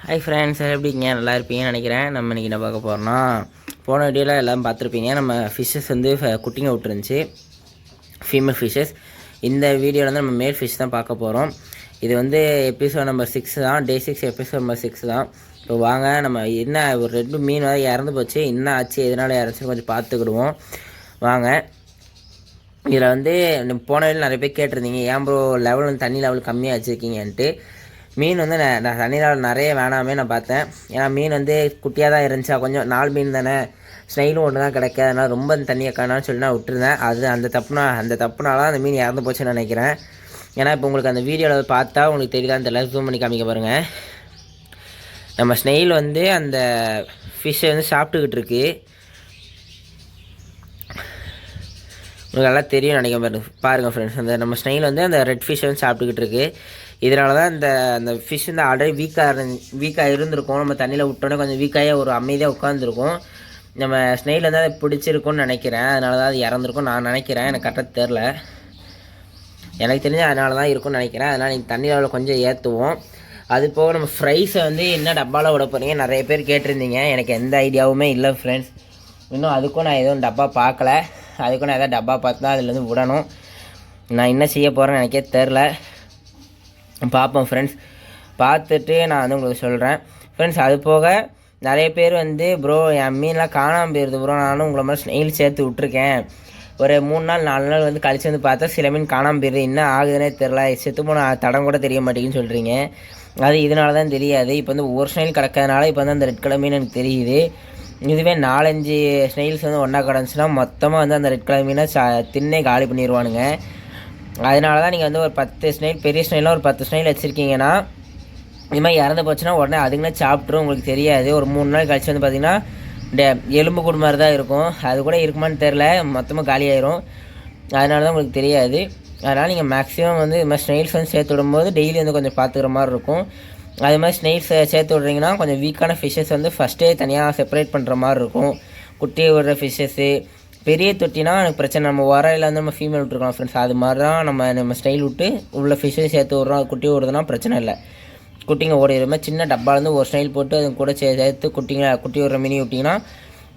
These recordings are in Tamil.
ஹாய் ஃப்ரெண்ட்ஸ், எப்படிங்க? நல்லா இருப்பீங்கன்னு நினைக்கிறேன். நம்ம இன்றைக்கி என்ன பார்க்க போகிறோம்னா, போன வீடியோவில் எல்லாம் பார்த்துருப்பீங்க. நம்ம ஃபிஷ்ஷஸ் வந்து குட்டிங்க விட்டுருந்துச்சு, ஃபீமேல் ஃபிஷ்ஷஸ். இந்த வீடியோவில் வந்து நம்ம மேல் ஃபிஷ் தான் பார்க்க போகிறோம். இது வந்து எபிசோட் நம்பர் 6 தான், டே 6 எபிசோட் நம்பர் 6 தான். இப்போ வாங்க, நம்ம என்ன ஒரு 2 மீன் வரை இறந்து போச்சு, என்ன ஆச்சு, எதனால் இறந்துச்சுன்னு கொஞ்சம் பார்த்துக்கிடுவோம் வாங்க. இதில் வந்து போன வீடியோ நிறைய பேர் கேட்டிருந்தீங்க, ஏன் ப்ரோ லெவல் வந்து தண்ணி லெவல் கம்மியாக வச்சுருக்கீங்கன்ட்டு. மீன் வந்து நான் தண்ணி லெவல் நிறைய வேணாமே நான் பார்த்தேன். ஏன்னா மீன் வந்து குட்டியாக தான் இருந்துச்சா, கொஞ்சம் 4 மீன் தானே, ஸ்னைலும் ஒன்று தான் கிடைக்க, அதனால் ரொம்ப தண்ணியை காணான்னு சொல்லி நான் விட்டுருந்தேன். அது அந்த தப்புனால அந்த மீன் இறந்து போச்சுன்னு நினைக்கிறேன். ஏன்னா இப்போ உங்களுக்கு அந்த வீடியோவில் பார்த்தா உங்களுக்கு தெரியுதான்னு தெரியல, ஜூம் பண்ணி காமிக்க பாருங்கள். நம்ம ஸ்னெயில் வந்து அந்த ஃபிஷ்ஷை வந்து சாப்பிட்டுக்கிட்டு இருக்கு. உங்களுக்கு நல்லா தெரியும் நினைக்க பாருங்கள் ஃப்ரெண்ட்ஸ். அந்த நம்ம ஸ்னெயில் வந்து அந்த ரெட் ஃபிஷ்ஷை வந்து சாப்பிட்டுக்கிட்டு இருக்குது. இதனால தான் அந்த ஃபிஷ் வந்து ஆல்ரெடி வீக்காக இருந்திருக்கும். நம்ம தண்ணியில் விட்டோன்னே கொஞ்சம் வீக்காகவே ஒரு அமைதியாக உட்காந்துருக்கும். நம்ம ஸ்னெயில் வந்து அதை பிடிச்சிருக்கும்னு நினைக்கிறேன். அதனால தான் அது இறந்துருக்கும் நான் நினைக்கிறேன். எனக்கு கரெக்டாக தெரில, எனக்கு தெரிஞ்சு அதனால தான் இருக்கும்னு நினைக்கிறேன். அதனால் நீங்கள் தண்ணி லெவலில் கொஞ்சம் ஏற்றுவோம். அது போக நம்ம ஃப்ரைஸை வந்து என்ன டப்பாவில் விட போகிறீங்க நிறைய பேர் கேட்டிருந்தீங்க. எனக்கு எந்த ஐடியாவுமே இல்லை ஃப்ரெண்ட்ஸ். இன்னும் அதுக்கும் நான் எதுவும் டப்பா பார்க்கல. அதுக்கும் நான் எதாவது டப்பா பார்த்து தான் அதில் வந்து விடணும். நான் என்ன செய்ய போகிறேன்னு எனக்கே தெரில. பார்ப்போம் ஃப்ரெண்ட்ஸ், பார்த்துட்டு நான் வந்து உங்களுக்கு சொல்கிறேன் ஃப்ரெண்ட்ஸ். அது போக நிறைய பேர் வந்து ப்ரோ என் மீன்லாம் காணாமல் போயிருது ப்ரோ, நானும் உங்களை மாதிரி ஸ்னெயில் சேர்த்து விட்ருக்கேன், ஒரு 3 நாள் 4 நாள் வந்து கழிச்சு வந்து பார்த்தா சில மீன் காணாமல் போயிருது, என்ன ஆகுதுன்னே தெரில, செத்து போன தடம் கூட தெரிய மாட்டேங்குன்னு சொல்கிறீங்க. அது இதனால தான் தெரியாது. இப்போ வந்து ஒரு ஸ்னெயில் கிடக்கிறதுனால இப்போ வந்து அந்த ரெட் கலர் மீன் எனக்கு தெரியுது. இதுவே 4-5 ஸ்னெயில்ஸ் வந்து ஒன்றா கிடந்துச்சுன்னா மொத்தமாக வந்து அந்த ரெட் கலர் மீனை தின்னே காலி பண்ணிடுவானுங்க. அதனால தான் நீங்கள் வந்து ஒரு 10 ஸ்னெயில், பெரிய ஸ்னெயிலாம் ஒரு 10 ஸ்னெயில் வச்சுருக்கீங்கன்னா இது மாதிரி இறந்து போச்சுன்னா உடனே அதுக்குன்னே சாப்பிட்ரும், உங்களுக்கு தெரியாது. ஒரு 3 நாள் கழிச்சு வந்து பார்த்திங்கன்னா இந்த எலும்பு கூடு மாதிரி தான் இருக்கும். அது கூட இருக்குமான்னு தெரில, மொத்தமாக காலியாயிரும். அதனால தான் உங்களுக்கு தெரியாது. அதனால் நீங்கள் மேக்ஸிமம் வந்து இது மாதிரி ஸ்னெயில்ஸ் வந்து சேர்த்து விடும்போது டெய்லி வந்து கொஞ்சம் பார்த்துக்கிற மாதிரி இருக்கும். அது மாதிரி ஸ்னெயில்ஸ் சேர்த்து விட்றீங்கன்னா கொஞ்சம் வீக்கான ஃபிஷ்ஷஸ் வந்து ஃபஸ்ட்டே தனியாக செப்பரேட் பண்ணுற மாதிரி இருக்கும். குட்டியை விடுற ஃபிஷ்ஷஸ்ஸு, பெரிய தொட்டினா எனக்கு பிரச்சனை, நம்ம வரையில் வந்து நம்ம ஃபீமேல் விட்டுருக்கோம் ஃப்ரெண்ட்ஸ். அது மாதிரி தான் நம்ம ஸ்டைல் விட்டு உள்ள ஃபிஷ்ஷையும் சேர்த்து விட்றோம். அது குட்டி விடுறதுனா பிரச்சனை இல்லை, குட்டிங்க ஓடிடுமே. சின்ன டப்பாலேருந்து ஒரு ஸ்டைல் போட்டு அது கூட சேர்த்து குட்டி விடுற மினி விட்டிங்கன்னா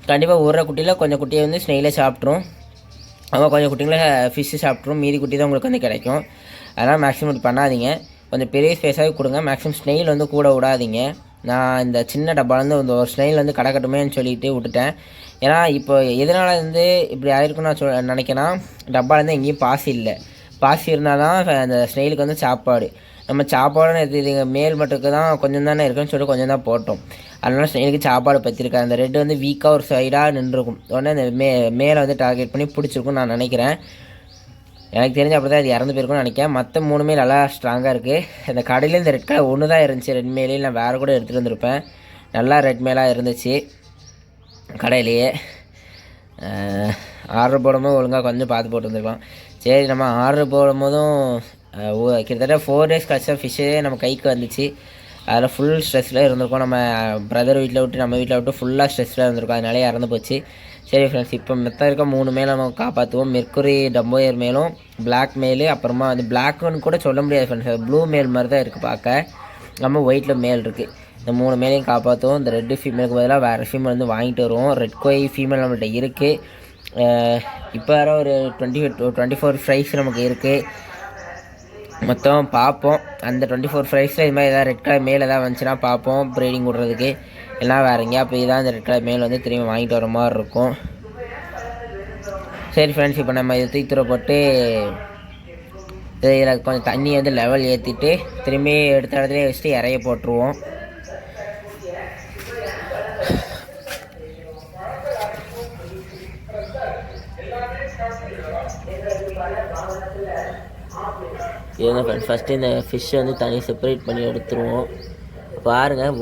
கண்டிப்பாக விடுற குட்டியில் கொஞ்சம் குட்டியை வந்து ஸ்னெயிலே சாப்பிட்ரும். அவன் கொஞ்சம் குட்டிங்களே ஃபிஷ்ஷு சாப்பிட்ரும், மீதி குட்டி தான் உங்களுக்கு வந்து கிடைக்கும். அதனால் மேக்ஸிமம் இப்படி பண்ணாதீங்க, கொஞ்சம் பெரிய ஸ்பேஸாகவே கொடுங்க. மேக்ஸிமம் ஸ்னெயில் வந்து கூட விடாதீங்க. நான் இந்த சின்ன டப்பாலேருந்து இந்த ஒரு ஸ்னெயில் வந்து கடக்கட்டுமேன்னு சொல்லிட்டு விட்டுட்டேன். ஏன்னா இப்போ எதனால் வந்து இப்படி ஆயிருக்குன்னு நான் நினைக்கிறேன், டப்பாலேருந்து எங்கேயும் பாசி இல்லை. பாசி இருந்தால் தான் அந்த ஸ்னெயிலுக்கு வந்து சாப்பாடு. நம்ம சாப்பாடுன்னு எடுத்துக்கிங்க, மேல் மட்டுக்கு தான் கொஞ்சம் தானே இருக்குன்னு சொல்லிட்டு கொஞ்சம் தான் போட்டோம். அதனால ஸ்னெயிலுக்கு சாப்பாடு பற்றிருக்காது. அந்த ரெட்டு வந்து வீக்காக ஒரு சைடாக நின்றுருக்கும். உடனே அந்த மேலே வந்து டார்கெட் பண்ணி பிடிச்சிருக்குன்னு நான் நினைக்கிறேன். எனக்கு தெரிஞ்ச அப்படி தான் இது இறந்து போயிருக்குன்னு நினைக்கிறேன். மற்ற 3 நல்லா ஸ்ட்ராங்காக இருக்குது. இந்த கடையில் இந்த ரெட் கலர் ஒன்று தான் இருந்துச்சு, ரெட் மேலேயும் நான் வேறு கூட எடுத்துகிட்டு வந்திருப்பேன். நல்லா ரெட் மேலாக இருந்துச்சு கடையிலேயே. ஆர்டர் போடும்போது ஒழுங்காக கொஞ்சம் பார்த்து போட்டு வந்துருக்கலாம். சரி, நம்ம ஆர்டர் போடும்போதும் கிட்டத்தட்ட 4 days கழிச்சா ஃபிஷ்ஷே நம்ம கைக்கு வந்துச்சு. அதில் ஃபுல் ஸ்ட்ரெஸ்ஸில் இருந்திருக்கோம். நம்ம பிரதர் வீட்டில் விட்டு நம்ம வீட்டில் விட்டு ஃபுல்லாக ஸ்ட்ரெஸ்ஸில் இருந்திருக்கோம். அதனாலே இறந்து போச்சு. சரி ஃப்ரெண்ட்ஸ், இப்போ மொத்தம் இருக்க 3 மேலே நம்ம காப்பாற்றுவோம். மெர்க்குரி டம்போயர் மேலும், பிளாக் மேலு, அப்புறமா வந்து பிளாக்னு கூட சொல்ல முடியாது ஃப்ரெண்ட்ஸ், அது ப்ளூ மேல் மாதிரி தான் இருக்குது பார்க்க. நம்ம ஒயிட்டில் மேல் இருக்குது. இந்த 3 மேலையும் காப்பாற்றுவோம். இந்த ரெட்டு ஃபீமேலுக்கு பதிலாக வேறு ஃபீமேல் வந்து வாங்கிட்டு வருவோம். ரெட் கோய் ஃபீமேல் நம்மள்கிட்ட இருக்குது. இப்போ வேறு ஒரு 24 ஃப்ரைஸ் நமக்கு இருக்குது. மொத்தம் பார்ப்போம். அந்த 24 ஃப்ரைஸில் இது மாதிரி எதாவது ரெட் கலர் மேல் எதாவது வந்துச்சுன்னா பார்ப்போம் ப்ரீடிங் விட்றதுக்கு. எல்லாம் வேறு எங்கேயா போய் தான் இந்த ரெட் கலர் மேல் வந்து திரும்பி வாங்கிட்டு வர மாதிரி இருக்கும். சரி ஃப்ரெண்ட்ஸ், இப்போ நம்ம இதை தூக்கி போட்டு இதில் கொஞ்சம் தண்ணி வந்து லெவல் ஏற்றிட்டு திரும்பி எடுத்த இடத்துல வச்சுட்டு இறைய போட்டுருவோம். இதுங்க ஃப்ரெண்ட்ஸ், ஃபஸ்ட்டு இந்த ஃபிஷ்ஷை வந்து தனி செப்பரேட் பண்ணி எடுத்துருவோம். பாருங்கள்,